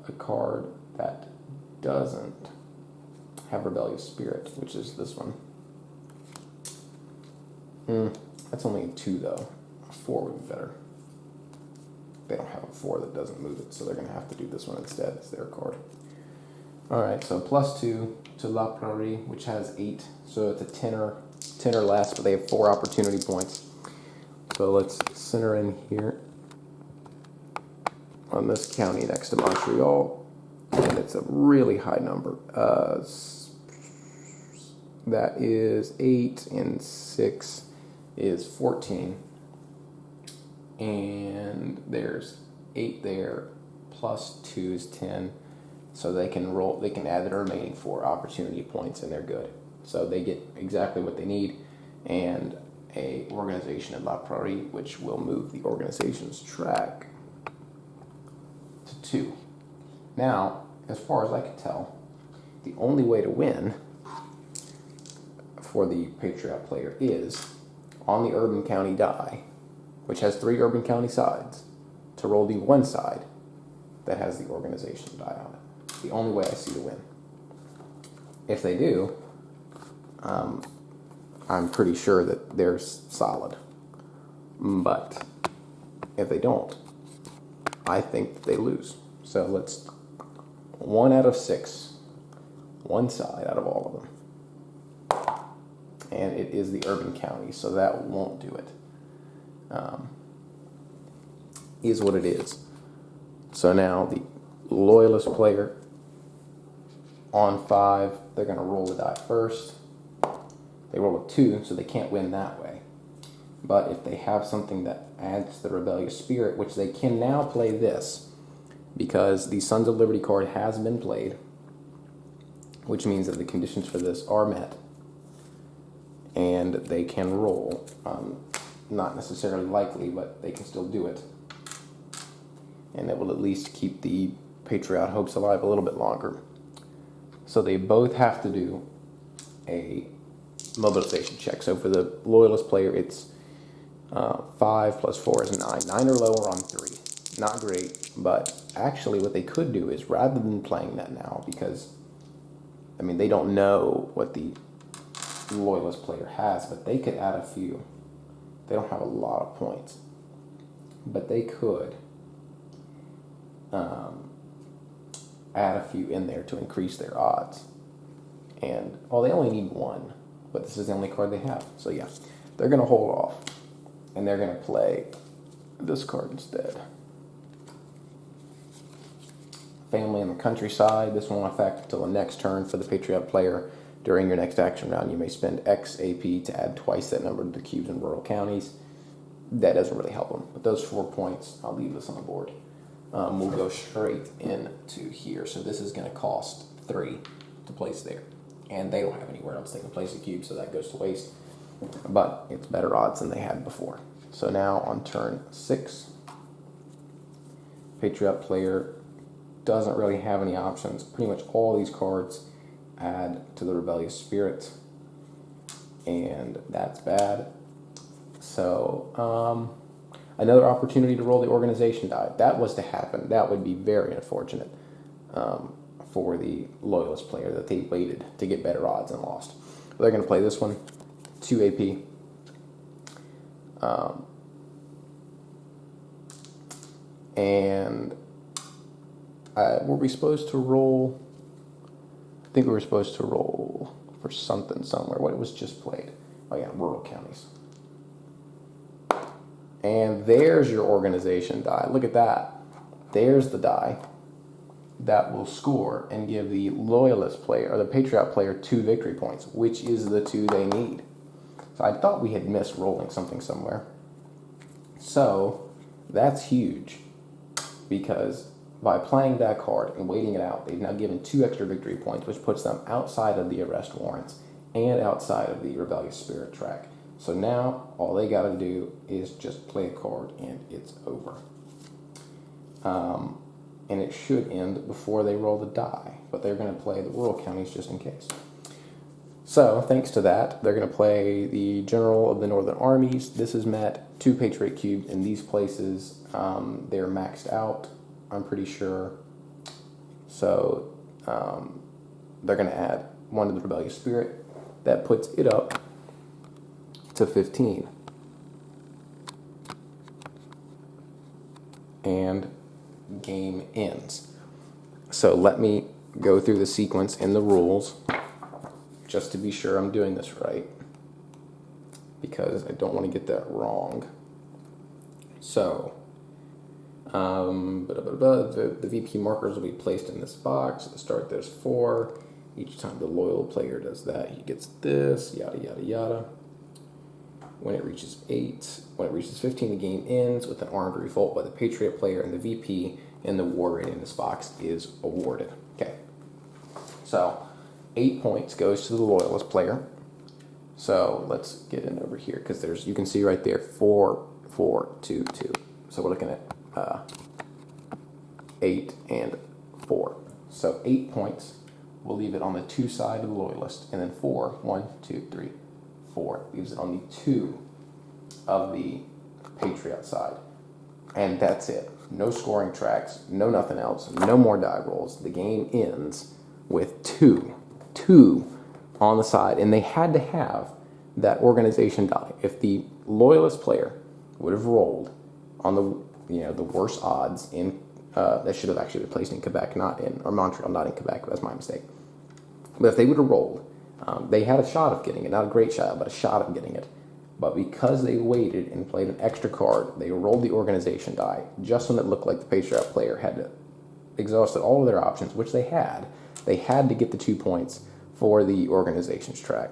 a card that doesn't have Rebellious Spirit, which is this one. That's only a 2 though. A 4 would be better. They don't have a 4 that doesn't move it, so they're going to have to do this one instead. It's their card. Alright, so +2 to La Prairie, which has 8. So it's a 10 or less, but they have 4 opportunity points. So let's center in here on this county next to Montreal, and it's a really high number. That is 8, and 6 is 14, and there's 8 there, +2 is 10, so they can add the remaining 4 opportunity points, and they're good. So they get exactly what they need, and a organization at La Prairie, which will move the organization's track to 2. Now, as far as I can tell, the only way to win for the Patriot player is on the Urban County die, which has 3 Urban County sides, to roll the one side that has the organization die on it. The only way I see to win. If they do, I'm pretty sure that they're solid. But if they don't, I think they lose. So let's 1 out of 6, one side out of all of them. And it is the Urban County, so that won't do it. Is what it is. So now the Loyalist player on 5, they're going to roll the die first. They roll a 2, so they can't win that way. But if they have something that adds the Rebellious Spirit, which they can now play this, because the Sons of Liberty card has been played, which means that the conditions for this are met. and they can roll. Not necessarily likely, but they can still do it. And it will at least keep the Patriot hopes alive a little bit longer. So they both have to do a mobilization check. So for the loyalist player, it's 5 plus 4 is 9. 9 or lower on 3. Not great, but actually what they could do is, rather than playing that now, because, I mean, they don't know what the loyalist player has, but they could add a few. They don't have a lot of points, but they could add a few in there to increase their odds. And, well, they only need 1, but this is the only card they have. So yeah, they're going to hold off, and they're going to play this card instead. Family in the countryside. This won't affect until the next turn for the Patriot player. During your next action round, you may spend X AP to add twice that number to the cubes in rural counties. That doesn't really help them. But those 4 points, I'll leave this on the board. We'll go straight into here. So this is going to cost 3 to place there. And they don't have anywhere else they can place a cube, so that goes to waste. But it's better odds than they had before. So now on turn 6, Patriot player doesn't really have any options. Pretty much all these cards add to the rebellious spirit, and that's bad. So another opportunity to roll the organization die. That was to happen. That would be very unfortunate for the loyalist player, that they waited to get better odds and lost. But they're going to play this one, 2 AP. And were we supposed to roll? I think we were supposed to roll for something somewhere. What was just played? Oh yeah, rural counties. And there's your organization die. Look at that. There's the die that will score and give the loyalist player, or the Patriot player, 2 victory points, which is the 2 they need. So I thought we had missed rolling something somewhere. So that's huge, because by playing that card and waiting it out, they've now given 2 extra victory points, which puts them outside of the arrest warrants and outside of the rebellious spirit track. So now all they got to do is just play a card and it's over. And it should end before they roll the die, but they're going to play the rural counties just in case. So thanks to that, they're going to play the General of the Northern Armies. This is met 2 Patriot cubes in these places. They're maxed out, I'm pretty sure. So they're going to add 1 to the rebellious spirit. That puts it up to 15. And game ends. So let me go through the sequence in the rules just to be sure I'm doing this right, because I don't want to get that wrong. So the VP markers will be placed in this box. At the start there's 4. Each time the loyal player does that, he gets this, yada yada yada. When it reaches 8, when it reaches 15, the game ends with an armed revolt by the Patriot player, and the VP and the war rate in this box is awarded. Okay, so 8 points goes to the loyalist player. So let's get in over here, because there's, you can see right there, 4, 4, 2, 2. So we're looking at 8 and 4. So 8 points. We'll leave it on the 2 side of the loyalist, and then 4, 1, 2, 3, 4 leaves it on the 2 of the Patriot side, and that's it. No scoring tracks, no nothing else, no more die rolls. The game ends with 2 on the side, and they had to have that organization die. If the loyalist player would have rolled on the worst odds in that should have actually been placed in Quebec, not in, or Montreal, not in Quebec. That's my mistake. But if they would have rolled, they had a shot of getting it. Not a great shot, but a shot of getting it. But because they waited and played an extra card, they rolled the organization die just when it looked like the Patriot player had exhausted all of their options, which they had. They had to get the 2 points for the organization's track.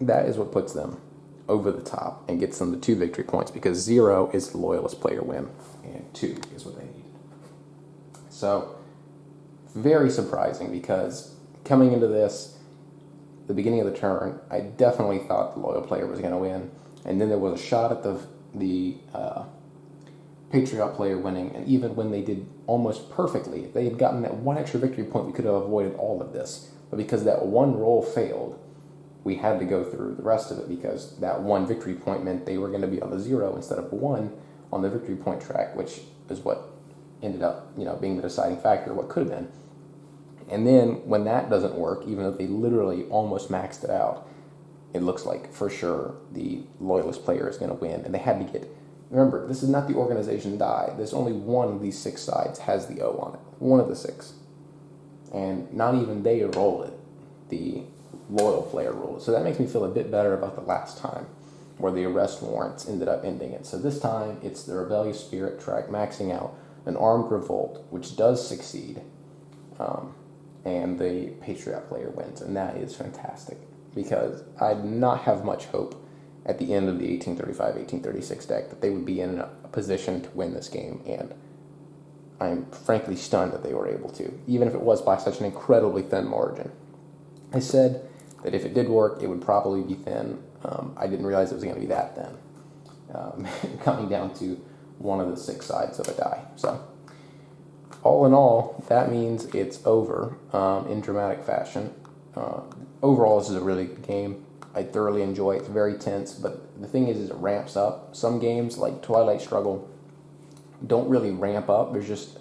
That is what puts them over the top and gets them the 2 victory points, because 0 is the loyalist player win and 2 is what they needed. So very surprising, because coming into this, the beginning of the turn, I definitely thought the loyal player was going to win. And then there was a shot at the Patriot player winning, and even when they did almost perfectly, if they had gotten that one extra victory point, we could have avoided all of this. But because that one roll failed, we had to go through the rest of it, because that one victory point meant they were going to be on the 0 instead of 1 on the victory point track, which is what ended up, being the deciding factor, what could have been. And then when that doesn't work, even though they literally almost maxed it out, it looks like for sure the loyalist player is going to win. And they had to get, remember, this is not the organization die. There's only one of these 6 sides has the O on it. One of the 6. And not even they roll it. The loyal player rolled it. So that makes me feel a bit better about the last time, where the arrest warrants ended up ending it. So this time it's the rebellious spirit track maxing out an armed revolt, which does succeed. And the Patriot player wins. And that is fantastic, because I did not have much hope at the end of the 1835-1836 deck that they would be in a position to win this game, and I'm frankly stunned that they were able to, even if it was by such an incredibly thin margin. I said that if it did work, it would probably be thin. I didn't realize it was going to be that thin, coming down to one of the 6 sides of a die. So, all in all, that means it's over in dramatic fashion. Overall, this is a really good game. I thoroughly enjoy it. It's very tense, but the thing is it ramps up. Some games, like Twilight Struggle, don't really ramp up. There's just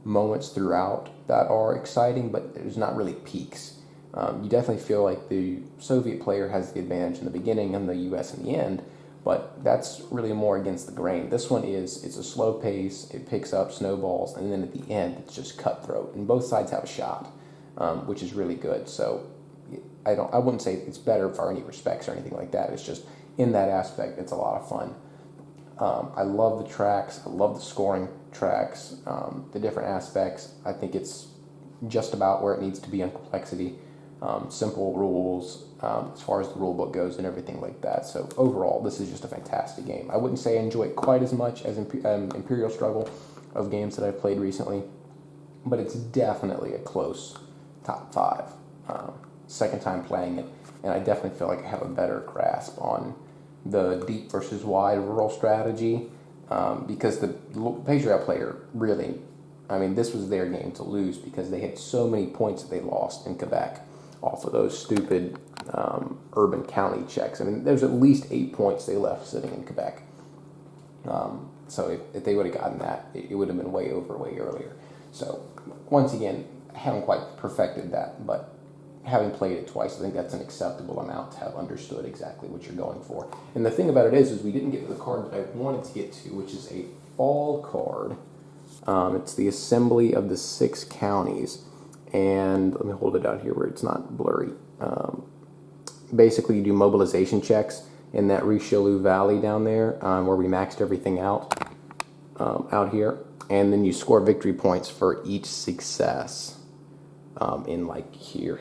moments throughout that are exciting, but there's not really peaks. You definitely feel like the Soviet player has the advantage in the beginning and the U.S. in the end, but that's really more against the grain. This one it's a slow pace, it picks up, snowballs, and then at the end, it's just cutthroat, and both sides have a shot, which is really good. So I wouldn't say it's better for any respects or anything like that. It's just, in that aspect, it's a lot of fun. I love the tracks. I love the scoring tracks, the different aspects. I think it's just about where it needs to be in complexity. Simple rules as far as the rule book goes and everything like that. So overall, this is just a fantastic game. I wouldn't say I enjoy it quite as much as Imperial Struggle of games that I've played recently, but it's definitely a close top 5. Second time playing it, and I definitely feel like I have a better grasp on the deep versus wide rural strategy, because the Patriot player really, this was their game to lose, because they had so many points that they lost in Quebec off of those stupid urban county checks. There's at least 8 points they left sitting in Quebec. So if they would have gotten that, it would have been way earlier. So once again, I haven't quite perfected that, but having played it twice, I think that's an acceptable amount to have understood exactly what you're going for. And the thing about it is we didn't get to the card that I wanted to get to, which is a fall card. It's the Assembly of the 6 Counties. And let me hold it out here where it's not blurry. Basically, you do mobilization checks in that Richelieu Valley down there, where we maxed everything out here. And then you score victory points for each success. In like here.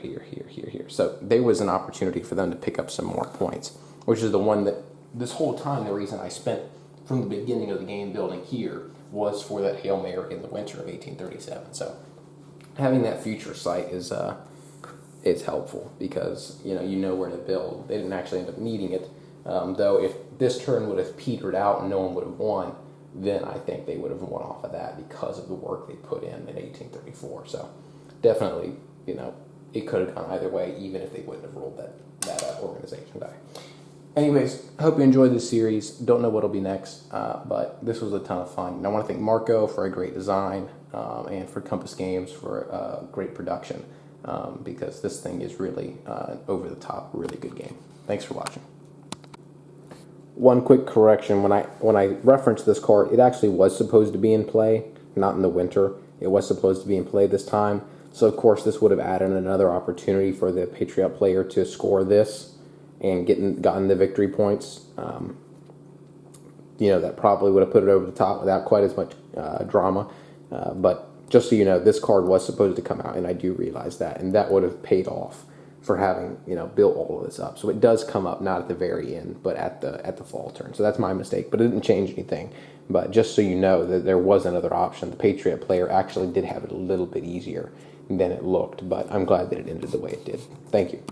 So there was an opportunity for them to pick up some more points, which is the one that this whole time, the reason I spent from the beginning of the game building here was for that Hail Mary in the winter of 1837. So having that future sight is helpful, because you know where to build. They didn't actually end up needing it, though if this turn would have petered out and no one would have won, then I think they would have won off of that because of the work they put in 1834. So definitely, it could have gone either way, even if they wouldn't have rolled that organization die. Anyways, I hope you enjoyed this series. Don't know what'll be next, but this was a ton of fun. And I want to thank Marco for a great design, and for Compass Games for great production, because this thing is really an over-the-top, really good game. Thanks for watching. One quick correction: when I referenced this card, it actually was supposed to be in play, not in the winter. It was supposed to be in play this time. So, of course, this would have added another opportunity for the Patriot player to score this and gotten the victory points. That probably would have put it over the top without quite as much drama. But just so you know, this card was supposed to come out, and I do realize that. And that would have paid off for having, built all of this up. So it does come up, not at the very end, but at the fall turn. So that's my mistake, but it didn't change anything. But just so you know that there was another option. The Patriot player actually did have it a little bit easier than it looked, but I'm glad that it ended the way it did. Thank you.